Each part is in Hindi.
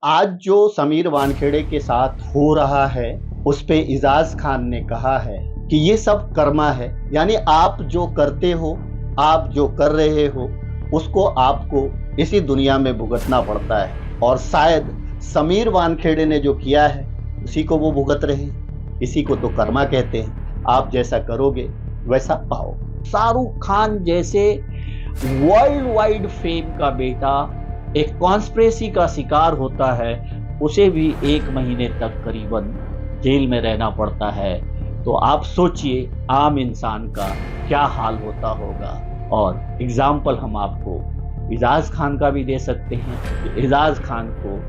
आज जो समीर वानखेड़े के साथ हो रहा है उस पे इजाज खान ने कहा है कि ये सब कर्मा है, यानी आप जो करते हो, आप जो कर रहे हो, उसको आपको इसी दुनिया में भुगतना पड़ता है। और शायद समीर वानखेड़े ने जो किया है उसी को वो भुगत रहे हैं। इसी को तो कर्मा कहते हैं। आप जैसा करोगे वैसा पाओगे। शाहरुख खान जैसे वर्ल्ड वाइड फेम का बेटा एक कॉन्स्पिरेसी का शिकार होता है, उसे भी 1 महीने तक करीबन जेल में रहना पड़ता है। तो आप सोचिए आम इंसान का क्या हाल होता होगा। और एग्जाम्पल हम आपको इजाज खान का भी दे सकते हैं कि इजाज खान को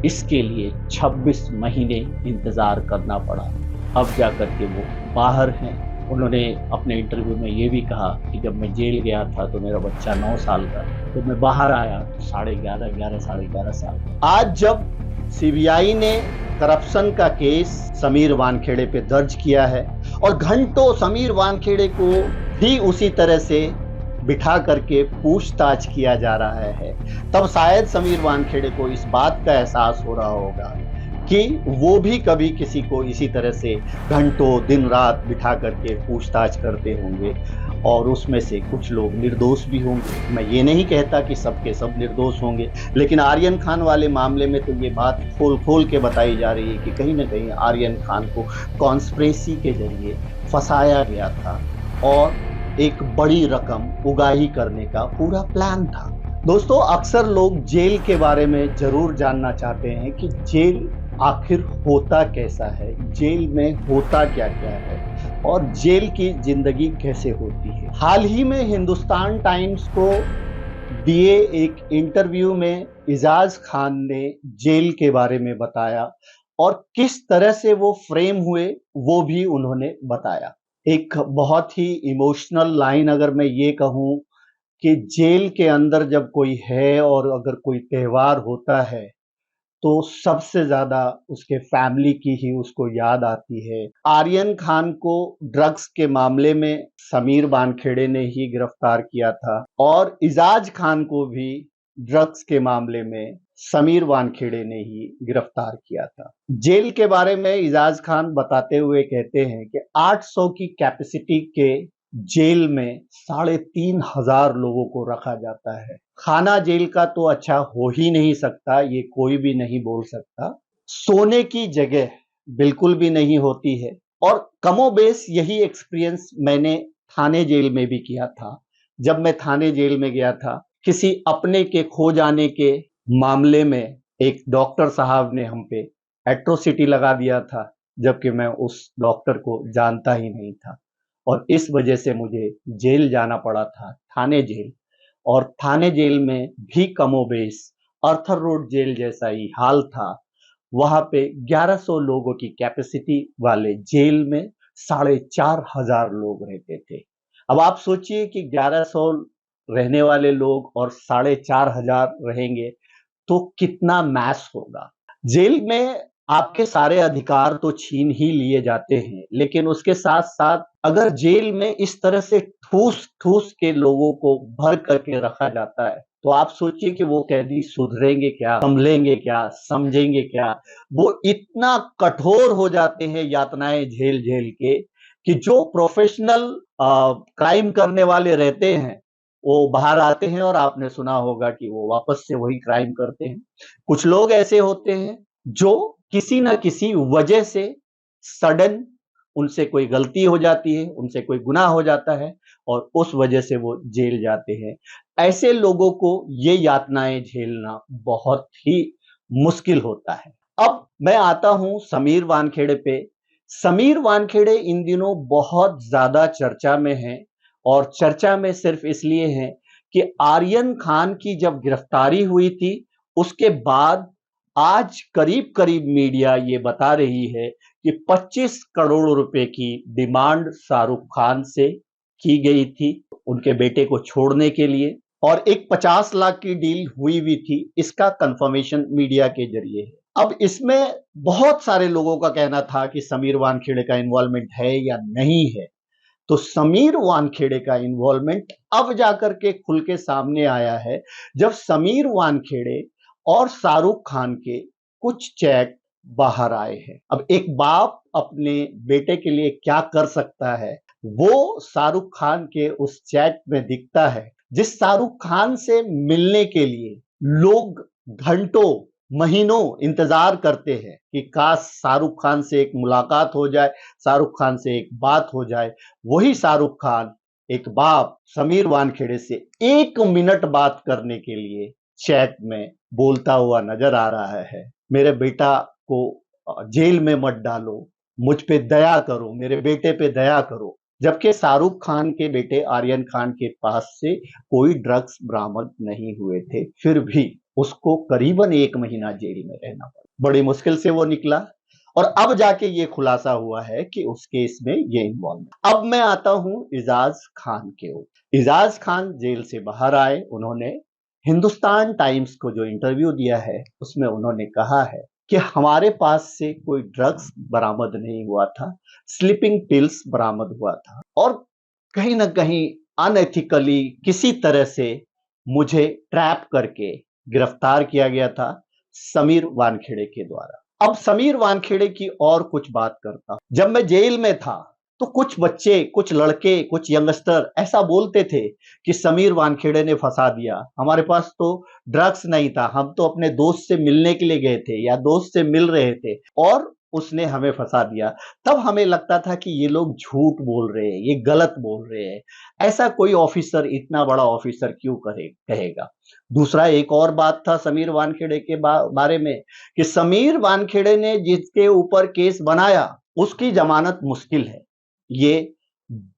इसके लिए 26 महीने इंतजार करना पड़ा। अब जाकर के वो बाहर हैं। उन्होंने अपने इंटरव्यू में ये भी कहा कि जब मैं जेल गया था तो मेरा बच्चा 9 साल का, तो मैं बाहर आया तो 11.5 साल। आज जब सीबीआई ने करप्शन का केस समीर वानखेड़े पे दर्ज किया है और घंटों समीर वानखेड़े को भी उसी तरह से बिठा करके पूछताछ किया जा रहा है, तब शायद समीर वानखेड़े को इस बात का एहसास हो रहा होगा कि वो भी कभी किसी को इसी तरह से घंटों दिन रात बिठा करके पूछताछ करते होंगे और उसमें से कुछ लोग निर्दोष भी होंगे। मैं ये नहीं कहता कि सबके सब निर्दोष होंगे, लेकिन आर्यन खान वाले मामले में तो ये बात खोल खोल के बताई जा रही है कि कहीं ना कहीं आर्यन खान को कॉन्स्पिरेसी के जरिए फंसाया गया था और एक बड़ी रकम उगाही करने का पूरा प्लान था। दोस्तों, अक्सर लोग जेल के बारे में जरूर जानना चाहते हैं कि जेल आखिर होता कैसा है, जेल में होता क्या क्या है और जेल की जिंदगी कैसे होती है। हाल ही में हिंदुस्तान टाइम्स को दिए एक इंटरव्यू में इजाज खान ने जेल के बारे में बताया और किस तरह से वो फ्रेम हुए वो भी उन्होंने बताया। एक बहुत ही इमोशनल लाइन अगर मैं ये कहूँ कि जेल के अंदर जब कोई है और अगर कोई त्योहार होता है तो सबसे ज्यादा उसके फैमिली की ही उसको याद आती है। आर्यन खान को ड्रग्स के मामले में समीर वानखेड़े ने ही गिरफ्तार किया था और इजाज खान को भी ड्रग्स के मामले में समीर वानखेड़े ने ही गिरफ्तार किया था। जेल के बारे में इजाज खान बताते हुए कहते हैं कि 800 की कैपेसिटी के जेल में 3,500 लोगों को रखा जाता है। खाना जेल का तो अच्छा हो ही नहीं सकता, ये कोई भी नहीं बोल सकता। सोने की जगह बिल्कुल भी नहीं होती है और कमोबेश यही एक्सपीरियंस मैंने थाने जेल में भी किया था। जब मैं थाने जेल में गया था, किसी अपने के खो जाने के मामले में एक डॉक्टर साहब ने हम पे एट्रोसिटी लगा दिया था, जबकि मैं उस डॉक्टर को जानता ही नहीं था और इस वजह से मुझे जेल जाना पड़ा था, थाने जेल। और थाने जेल में भी कमोबेश अर्थर रोड जेल जैसा ही हाल था। वहां पे 1100 लोगों की कैपेसिटी वाले जेल में 4,500 लोग रहते थे। अब आप सोचिए कि 1100 रहने वाले लोग और 4,500 रहेंगे तो कितना मैस होगा। जेल में आपके सारे अधिकार तो छीन ही लिए जाते हैं, लेकिन उसके साथ साथ अगर जेल में इस तरह से ठूस ठूस के लोगों को भर करके रखा जाता है तो आप सोचिए कि वो कैदी सुधरेंगे क्या, संभलेंगे क्या, समझेंगे क्या। वो इतना कठोर हो जाते हैं यातनाएं झेल झेल के कि जो प्रोफेशनल क्राइम करने वाले रहते हैं वो बाहर आते हैं और आपने सुना होगा कि वो वापस से वही क्राइम करते हैं। कुछ लोग ऐसे होते हैं जो किसी न किसी वजह से सडन उनसे कोई गलती हो जाती है, उनसे कोई गुनाह हो जाता है और उस वजह से वो जेल जाते हैं। ऐसे लोगों को ये यातनाएं झेलना बहुत ही मुश्किल होता है। अब मैं आता हूं समीर वानखेड़े पे। समीर वानखेड़े इन दिनों बहुत ज्यादा चर्चा में हैं और चर्चा में सिर्फ इसलिए है कि आर्यन खान की जब गिरफ्तारी हुई थी उसके बाद आज करीब करीब मीडिया ये बता रही है कि 25 करोड़ रुपए की डिमांड शाहरुख खान से की गई थी उनके बेटे को छोड़ने के लिए और एक 50 लाख की डील हुई भी थी। इसका कंफर्मेशन मीडिया के जरिए है। अब इसमें बहुत सारे लोगों का कहना था कि समीर वानखेड़े का इन्वॉल्वमेंट है या नहीं है, तो समीर वानखेड़े का इन्वॉल्वमेंट अब जाकर के खुल के सामने आया है जब समीर वानखेड़े और शाहरुख खान के कुछ चैट बाहर आए हैं। अब एक बाप अपने बेटे के लिए क्या कर सकता है, वो शाहरुख खान के उस चैट में दिखता है, जिस शाहरुख खान से मिलने के लिए लोग घंटों महीनों इंतजार करते हैं कि काश शाहरुख खान से एक मुलाकात हो जाए, शाहरुख खान से एक बात हो जाए। वही शाहरुख खान एक बाप समीर वानखेड़े से 1 मिनट बात करने के लिए चैट में बोलता हुआ नजर आ रहा है। मेरे बेटा को जेल में मत डालो, मुझ पे दया करो, मेरे बेटे पे दया करो। जबकि शाहरुख खान के बेटे आर्यन खान के पास से कोई ड्रग्स बरामद नहीं हुए थे, फिर भी उसको करीबन 1 महीना जेल में रहना पड़ा। बड़ी मुश्किल से वो निकला और अब जाके ये खुलासा हुआ है कि उस केस में ये इन्वॉल्व। अब मैं आता हूं इजाज खान के ऊपर। इजाज खान जेल से बाहर आए, उन्होंने हिंदुस्तान टाइम्स को जो इंटरव्यू दिया है उसमें उन्होंने कहा है कि हमारे पास से कोई ड्रग्स बरामद नहीं हुआ था, स्लीपिंग पिल्स बरामद हुआ था और कहीं ना कहीं अनएथिकली किसी तरह से मुझे ट्रैप करके गिरफ्तार किया गया था समीर वानखेड़े के द्वारा। अब समीर वानखेड़े की और कुछ बात करता हूं। जब मैं जेल में था तो कुछ बच्चे, कुछ लड़के, कुछ यंगस्टर ऐसा बोलते थे कि समीर वानखेड़े ने फंसा दिया, हमारे पास तो ड्रग्स नहीं था, हम तो अपने दोस्त से मिलने के लिए गए थे या दोस्त से मिल रहे थे और उसने हमें फंसा दिया। तब हमें लगता था कि ये लोग झूठ बोल रहे हैं, ये गलत बोल रहे हैं, ऐसा कोई ऑफिसर, इतना बड़ा ऑफिसर क्यों कहेगा। दूसरा एक और बात था समीर वानखेड़े के बारे में कि समीर वानखेड़े ने जिसके ऊपर केस बनाया उसकी जमानत मुश्किल है। ये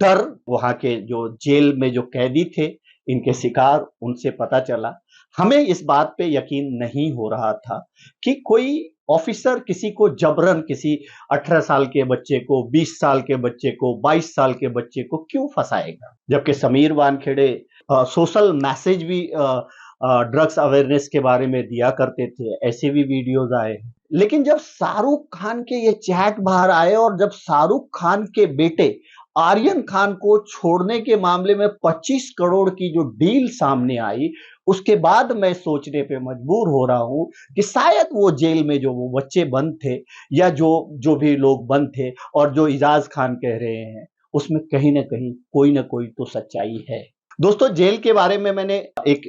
डर वहां के जो जेल में जो कैदी थे, इनके शिकार, उनसे पता चला। हमें इस बात पे यकीन नहीं हो रहा था कि कोई ऑफिसर किसी को जबरन, किसी 18 साल के बच्चे को, 20 साल के बच्चे को, 22 साल के बच्चे को क्यों फंसाएगा। जबकि समीर वानखेड़े सोशल मैसेज भी ड्रग्स अवेयरनेस के बारे में दिया करते थे, ऐसे भी वीडियोज आए हैं। लेकिन जब शाहरुख खान के ये चैट बाहर आए और जब शाहरुख खान के बेटे आर्यन खान को छोड़ने के मामले में 25 करोड़ की जो डील सामने आई, उसके बाद मैं सोचने पे मजबूर हो रहा हूं कि शायद वो जेल में जो वो बच्चे बंद थे या जो जो भी लोग बंद थे और जो इजाज खान कह रहे हैं, उसमें कहीं ना कहीं कोई ना कोई तो सच्चाई है। दोस्तों, जेल के बारे में मैंने एक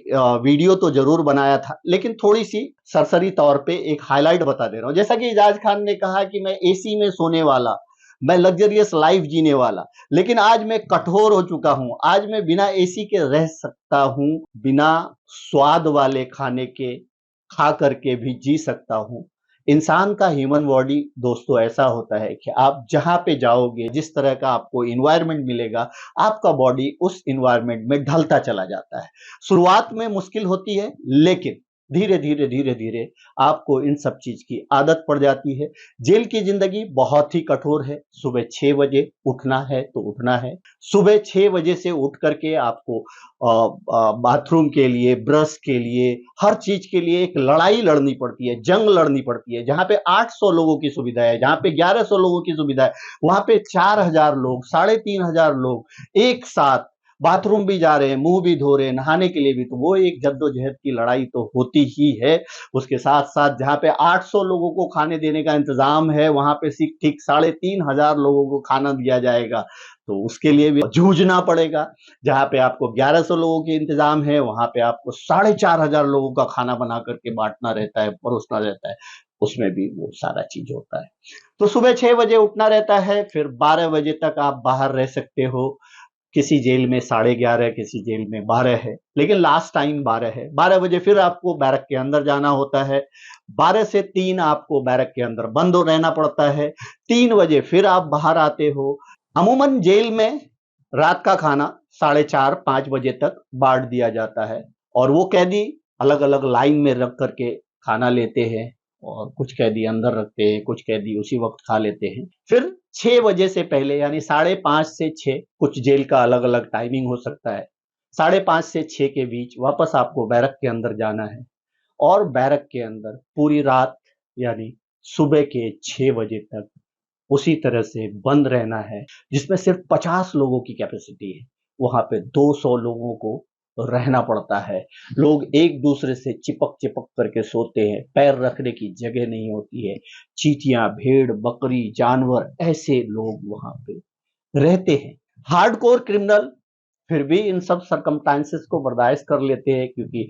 वीडियो तो जरूर बनाया था, लेकिन थोड़ी सी सरसरी तौर पे एक हाईलाइट बता दे रहा हूं। जैसा कि इजाज खान ने कहा कि मैं एसी में सोने वाला, मैं लग्जरियस लाइफ जीने वाला, लेकिन आज मैं कठोर हो चुका हूं। आज मैं बिना एसी के रह सकता हूं, बिना स्वाद वाले खाने के खा करके भी जी सकता हूं। इंसान का ह्यूमन बॉडी दोस्तों ऐसा होता है कि आप जहां पे जाओगे, जिस तरह का आपको इन्वायरमेंट मिलेगा, आपका बॉडी उस इन्वायरमेंट में ढलता चला जाता है। शुरुआत में मुश्किल होती है, लेकिन धीरे धीरे धीरे धीरे आपको इन सब चीज की आदत पड़ जाती है। जेल की जिंदगी बहुत ही कठोर है। सुबह 6 बजे उठना है तो उठना है। सुबह 6 बजे से उठ करके आपको बाथरूम के लिए, ब्रश के लिए, हर चीज के लिए एक लड़ाई लड़नी पड़ती है, जंग लड़नी पड़ती है। जहां पे 800 लोगों की सुविधा है, जहां पे 1100 लोगों की सुविधा है, वहां पे 4000 लोग, 3500 लोग एक साथ बाथरूम भी जा रहे हैं, मुंह भी धो रहे हैं, नहाने के लिए भी, तो वो एक जद्दोजहद की लड़ाई तो होती ही है। उसके साथ साथ जहां पे 800 लोगों को खाने देने का इंतजाम है, वहां पे ठीक 3500 लोगों को खाना दिया जाएगा, तो उसके लिए भी जूझना पड़ेगा। जहां पे आपको 1100 लोगों के इंतजाम है, वहां पे आपको 4500 लोगों का खाना बना करके बांटना रहता है, परोसना रहता है, उसमें भी वो सारा चीज होता है। तो सुबह 6 बजे उठना रहता है, फिर 12 बजे तक आप बाहर रह सकते हो। किसी जेल में 11:30, किसी जेल में 12 है, लेकिन लास्ट टाइम 12 है। 12 बजे फिर आपको बैरक के अंदर जाना होता है। 12 से 3 आपको बैरक के अंदर बंद रहना पड़ता है। 3 बजे फिर आप बाहर आते हो। अमूमन जेल में रात का खाना 4:30-5 बजे तक बांट दिया जाता है और वो कैदी अलग अलग लाइन में रख करके खाना लेते हैं और कुछ कैदी अंदर रखते हैं, कुछ कैदी उसी वक्त खा लेते हैं। फिर 6 बजे से पहले, यानी 5:30 से 6, कुछ जेल का अलग अलग टाइमिंग हो सकता है, 5:30 से 6 के बीच वापस आपको बैरक के अंदर जाना है और बैरक के अंदर पूरी रात, यानी सुबह के 6 बजे तक उसी तरह से बंद रहना है, जिसमें सिर्फ 50 लोगों की कैपेसिटी है। वहां पे 200 लोगों को रहना पड़ता है। लोग एक दूसरे से चिपक चिपक करके सोते हैं, पैर रखने की जगह नहीं होती है। चींटियां, भेड़, बकरी, जानवर, ऐसे लोग वहां पे रहते हैं। हार्डकोर क्रिमिनल फिर भी इन सब सरकमस्टांसेस को बर्दाश्त कर लेते हैं, क्योंकि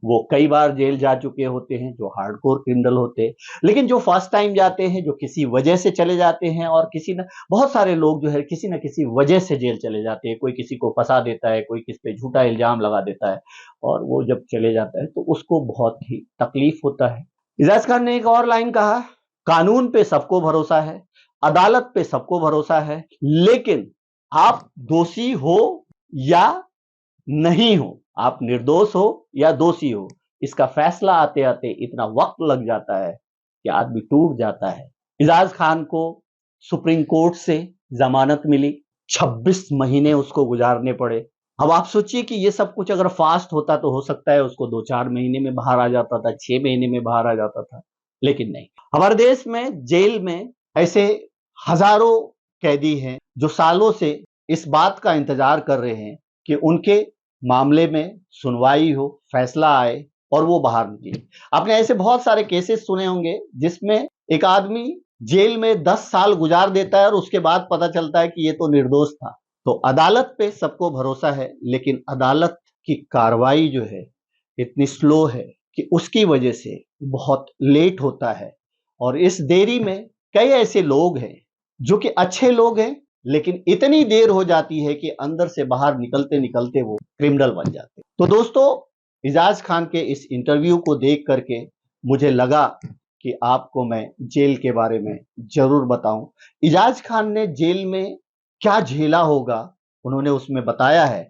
वो कई बार जेल जा चुके होते हैं, जो हार्डकोर क्रिमिनल होते हैं। लेकिन जो फर्स्ट टाइम जाते हैं, जो किसी वजह से चले जाते हैं, और बहुत सारे लोग जो है किसी न किसी वजह से जेल चले जाते हैं। कोई किसी को फंसा देता है, कोई किसी पे झूठा इल्जाम लगा देता है, और वो जब चले जाता है तो उसको बहुत ही तकलीफ होता है। इजाज खान ने एक और लाइन कहा, कानून पे सबको भरोसा है, अदालत पे सबको भरोसा है, लेकिन आप दोषी हो या नहीं हो, आप निर्दोष हो या दोषी हो, इसका फैसला आते आते इतना वक्त लग जाता है कि आदमी टूट जाता है। इजाज खान को सुप्रीम कोर्ट से जमानत मिली, 26 महीने उसको गुजारने पड़े। अब आप सोचिए कि ये सब कुछ अगर फास्ट होता तो हो सकता है उसको 2-4 महीने में बाहर आ जाता था, 6 महीने में बाहर आ जाता था, लेकिन नहीं। हमारे देश में जेल में ऐसे हजारों कैदी हैं जो सालों से इस बात का इंतजार कर रहे हैं कि उनके मामले में सुनवाई हो, फैसला आए और वो बाहर निकले। आपने ऐसे बहुत सारे केसेस सुने होंगे जिसमें एक आदमी जेल में 10 साल गुजार देता है और उसके बाद पता चलता है कि ये तो निर्दोष था। तो अदालत पे सबको भरोसा है, लेकिन अदालत की कार्रवाई जो है इतनी स्लो है कि उसकी वजह से बहुत लेट होता है। और इस देरी में कई ऐसे लोग हैं जो कि अच्छे लोग हैं, लेकिन इतनी देर हो जाती है कि अंदर से बाहर निकलते निकलते वो क्रिमिनल बन जाते। तो दोस्तों, इजाज खान के इस इंटरव्यू को देख करके मुझे लगा कि आपको मैं जेल के बारे में जरूर बताऊं। इजाज खान ने जेल में क्या झेला होगा, उन्होंने उसमें बताया है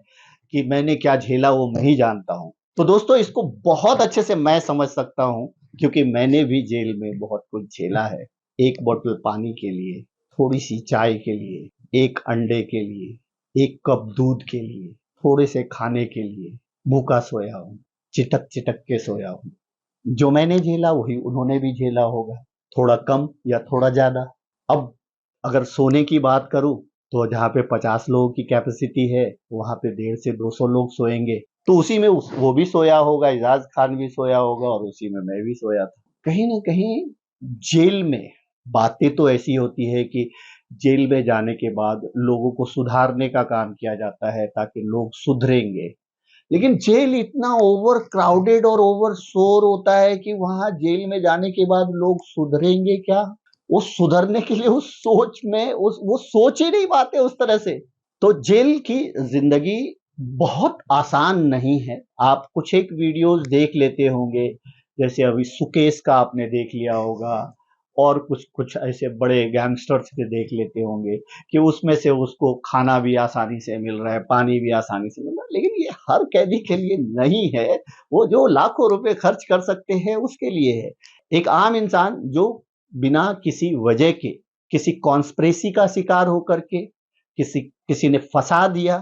कि मैंने क्या झेला वो मैं ही जानता हूं। तो दोस्तों, इसको बहुत अच्छे से मैं समझ सकता हूं, क्योंकि मैंने भी जेल में बहुत कुछ झेला है। एक बोतल पानी के लिए, थोड़ी सी चाय के लिए, एक अंडे के लिए, एक कप दूध के लिए, थोड़े से खाने के लिए भूखा सोया हूं, चिटक चिटक के सोया हूं। जो मैंने झेला वही उन्होंने भी झेला होगा, थोड़ा कम या थोड़ा ज्यादा। अब अगर सोने की बात करूं तो जहां पे 50 लोगों की कैपेसिटी है, वहां पे 150 से 200 लोग सोएंगे, तो उसी में वो भी सोया होगा, इजाज खान भी सोया होगा, और उसी में मैं भी सोया था। कहीं ना कहीं जेल में बातें तो ऐसी होती है कि जेल में जाने के बाद लोगों को सुधारने का काम किया जाता है ताकि लोग सुधरेंगे। लेकिन जेल इतना ओवर क्राउडेड और ओवर शोर होता है कि वहां जेल में जाने के बाद लोग सुधरेंगे क्या? वो सुधरने के लिए उस सोच में वो सोच ही नहीं पाते उस तरह से। तो जेल की जिंदगी बहुत आसान नहीं है। आप कुछ एक वीडियोस देख लेते होंगे, जैसे अभी सुकेश का आपने देख लिया होगा, और कुछ कुछ ऐसे बड़े गैंगस्टर्स के देख लेते होंगे कि उसमें से उसको खाना भी आसानी से मिल रहा है, पानी भी आसानी से मिल रहा है। लेकिन ये हर कैदी के लिए नहीं है। वो जो लाखों रुपए खर्च कर सकते हैं उसके लिए है। एक आम इंसान जो बिना किसी वजह के किसी कॉन्स्पिरेसी का शिकार होकर के किसी किसी ने फंसा दिया,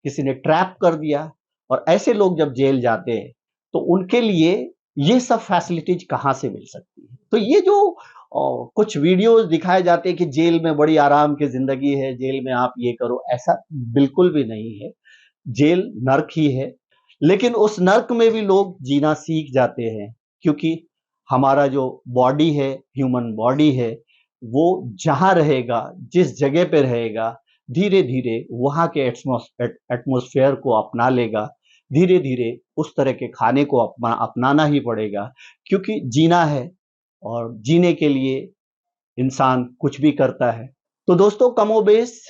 किसी ने ट्रैप कर दिया, और ऐसे लोग जब जेल जाते हैं तो उनके लिए ये सब फैसिलिटीज कहां से मिल सकती है? तो ये जो कुछ वीडियोस दिखाए जाते हैं कि जेल में बड़ी आराम की जिंदगी है, जेल में आप ये करो, ऐसा बिल्कुल भी नहीं है। जेल नर्क ही है, लेकिन उस नर्क में भी लोग जीना सीख जाते हैं, क्योंकि हमारा जो बॉडी है, ह्यूमन बॉडी है, वो जहां रहेगा, जिस जगह पे रहेगा, धीरे धीरे वहां के एटमॉस्फेयर को अपना लेगा। धीरे धीरे उस तरह के खाने को अपनाना ही पड़ेगा, क्योंकि जीना है, और जीने के लिए इंसान कुछ भी करता है। तो दोस्तों, कमोबेश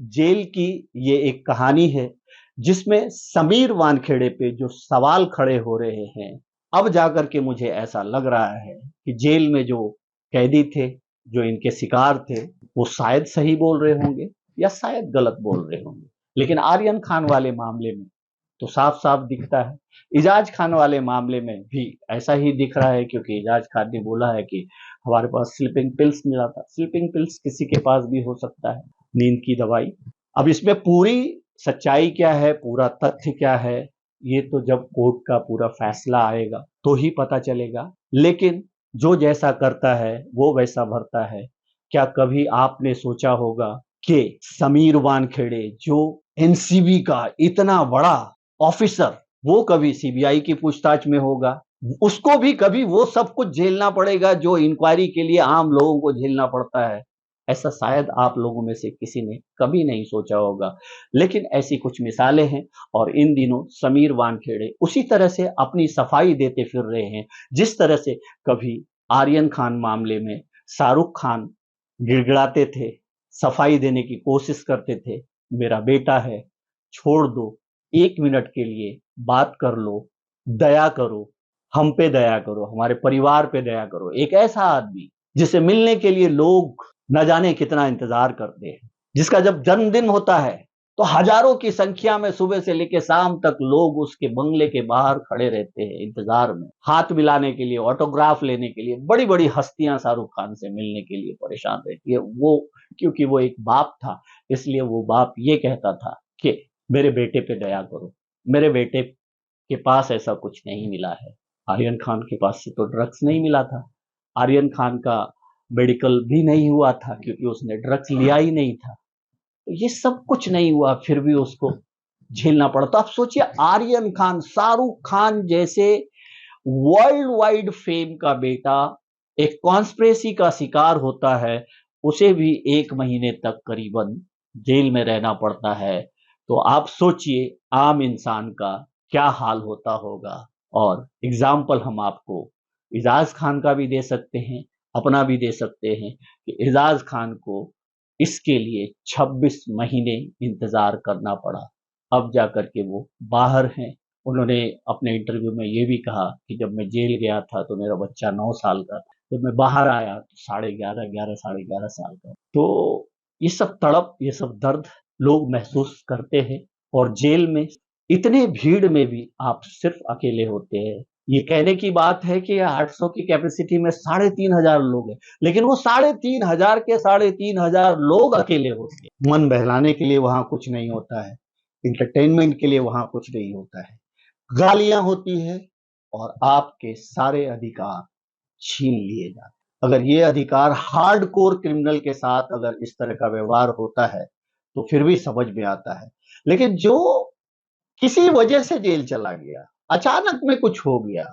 जेल की ये एक कहानी है जिसमें समीर वानखेड़े पे जो सवाल खड़े हो रहे हैं, अब जाकर के मुझे ऐसा लग रहा है कि जेल में जो कैदी थे, जो इनके शिकार थे, वो शायद सही बोल रहे होंगे या शायद गलत बोल रहे होंगे। लेकिन आर्यन खान वाले मामले में तो साफ साफ दिखता है। इजाज खान वाले मामले में भी ऐसा ही दिख रहा है, क्योंकि इजाज खान ने बोला है कि हमारे पास स्लीपिंग पिल्स मिला था। स्लीपिंग पिल्स किसी के पास भी हो सकता है, नींद की दवाई। अब इसमें पूरी सच्चाई क्या है, पूरा तथ्य क्या है, ये तो जब कोर्ट का पूरा फैसला आएगा तो ही पता चलेगा। लेकिन जो जैसा करता है वो वैसा भरता है। क्या कभी आपने सोचा होगा कि समीर वानखेड़े, जो एनसीबी का इतना बड़ा ऑफिसर, वो कभी सीबीआई की पूछताछ में होगा, उसको भी कभी वो सब कुछ झेलना पड़ेगा जो इंक्वायरी के लिए आम लोगों को झेलना पड़ता है। ऐसा शायद आप लोगों में से किसी ने कभी नहीं सोचा होगा, लेकिन ऐसी कुछ मिसालें हैं और इन दिनों समीर वानखेड़े उसी तरह से अपनी सफाई देते फिर रहे हैं, जिस तरह से कभी आर्यन खान मामले में शाहरुख खान गिड़गिड़ाते थे, सफाई देने की कोशिश करते थे, मेरा बेटा है, छोड़ दो, 1 मिनट के लिए बात कर लो, दया करो, हम पे दया करो, हमारे परिवार पे दया करो। एक ऐसा आदमी जिसे मिलने के लिए लोग न जाने कितना इंतजार करते हैं, जिसका जब जन्मदिन होता है तो हजारों की संख्या में सुबह से लेकर शाम तक लोग उसके बंगले के बाहर खड़े रहते हैं इंतजार में, हाथ मिलाने के लिए, ऑटोग्राफ लेने के लिए। बड़ी बड़ी हस्तियां शाहरुख खान से मिलने के लिए परेशान रहती है। वो क्योंकि वो एक बाप था, इसलिए वो बाप ये कहता था कि मेरे बेटे पे दया करो, मेरे बेटे के पास ऐसा कुछ नहीं मिला है। आर्यन खान के पास से तो ड्रग्स नहीं मिला था, आर्यन खान का मेडिकल भी नहीं हुआ था क्योंकि उसने ड्रग्स लिया ही नहीं था। तो ये सब कुछ नहीं हुआ, फिर भी उसको झेलना पड़ा। तो आप सोचिए, आर्यन खान, शाहरुख खान जैसे वर्ल्ड वाइड फेम का बेटा एक कॉन्स्पिरेसी का शिकार होता है, उसे भी 1 महीने तक करीबन जेल में रहना पड़ता है। तो आप सोचिए आम इंसान का क्या हाल होता होगा। और एग्जाम्पल हम आपको एजाज खान का भी दे सकते हैं, अपना भी दे सकते हैं कि एजाज खान को इसके लिए 26 महीने इंतजार करना पड़ा, अब जाकर के वो बाहर हैं। उन्होंने अपने इंटरव्यू में ये भी कहा कि जब मैं जेल गया था तो मेरा बच्चा 9 साल का था, जब मैं बाहर आया तो 11.5 साल का। तो ये सब तड़प, ये सब दर्द लोग महसूस करते हैं। और जेल में इतने भीड़ में भी आप सिर्फ अकेले होते हैं। ये कहने की बात है कि 800 की कैपेसिटी में 3,500 लोग हैं, लेकिन वो 3,500 के 3,500 लोग अकेले होते हैं। मन बहलाने के लिए वहां कुछ नहीं होता है, इंटरटेनमेंट के लिए वहां कुछ नहीं होता है, गालियां होती है और आपके सारे अधिकार छीन लिए जाते हैं। अगर ये अधिकार हार्डकोर क्रिमिनल के साथ अगर इस तरह का व्यवहार होता है तो फिर भी समझ में आता है, लेकिन जो किसी वजह से जेल चला गया, अचानक में कुछ हो गया,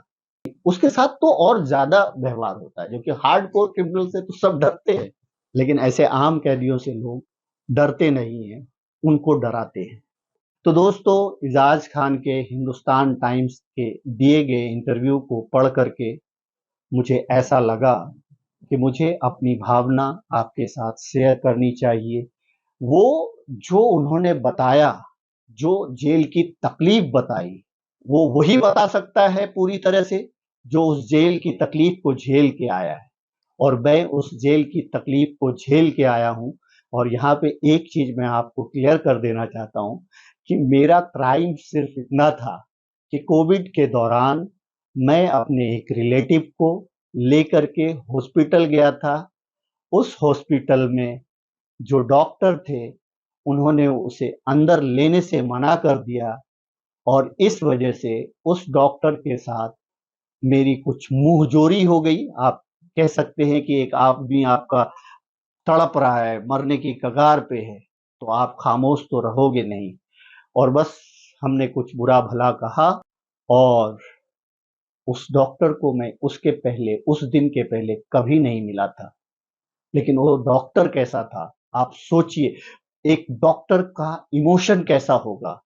उसके साथ तो और ज्यादा व्यवहार होता है। जो कि हार्डकोर क्रिमिनल से तो सब डरते हैं, लेकिन ऐसे आम कैदियों से लोग डरते नहीं हैं, उनको डराते हैं। तो दोस्तों, एजाज खान के हिंदुस्तान टाइम्स के दिए गए इंटरव्यू को पढ़ करके मुझे ऐसा लगा कि मुझे अपनी भावना आपके साथ शेयर करनी चाहिए। वो जो उन्होंने बताया, जो जेल की तकलीफ बताई, वो वही बता सकता है पूरी तरह से जो उस जेल की तकलीफ को झेल के आया है। और मैं उस जेल की तकलीफ को झेल के आया हूं। और यहाँ पे एक चीज मैं आपको क्लियर कर देना चाहता हूं कि मेरा क्राइम सिर्फ इतना था कि कोविड के दौरान मैं अपने एक रिलेटिव को लेकर के हॉस्पिटल गया था। उस हॉस्पिटल में जो डॉक्टर थे, उन्होंने उसे अंदर लेने से मना कर दिया और इस वजह से उस डॉक्टर के साथ मेरी कुछ मुंहजोरी हो गई। आप कह सकते हैं कि एक आदमी आपका तड़प रहा है, मरने की कगार पे है, तो आप खामोश तो रहोगे नहीं। और बस हमने कुछ बुरा भला कहा और उस डॉक्टर को मैं उसके पहले, उस दिन के पहले कभी नहीं मिला था। लेकिन वो डॉक्टर कैसा था आप सोचिए, एक डॉक्टर का इमोशन कैसा होगा।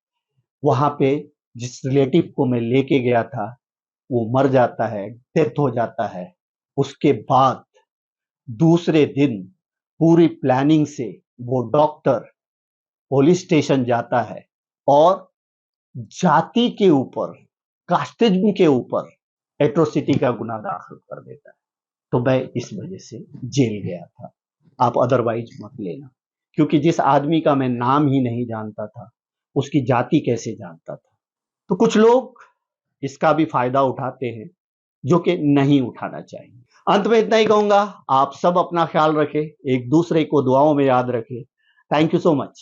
वहां पे जिस रिलेटिव को मैं लेके गया था वो मर जाता है, डेथ हो जाता है। उसके बाद दूसरे दिन पूरी प्लानिंग से वो डॉक्टर पुलिस स्टेशन जाता है और जाति के ऊपर, कास्टिज्म के ऊपर एट्रोसिटी का गुनाह दाखिल कर देता है। तो मैं इस वजह से जेल गया था, आप अदरवाइज मत लेना। क्योंकि जिस आदमी का मैं नाम ही नहीं जानता था, उसकी जाति कैसे जानता था। तो कुछ लोग इसका भी फायदा उठाते हैं, जो कि नहीं उठाना चाहिए। अंत में इतना ही कहूंगा, आप सब अपना ख्याल रखें, एक दूसरे को दुआओं में याद रखें। Thank you so much.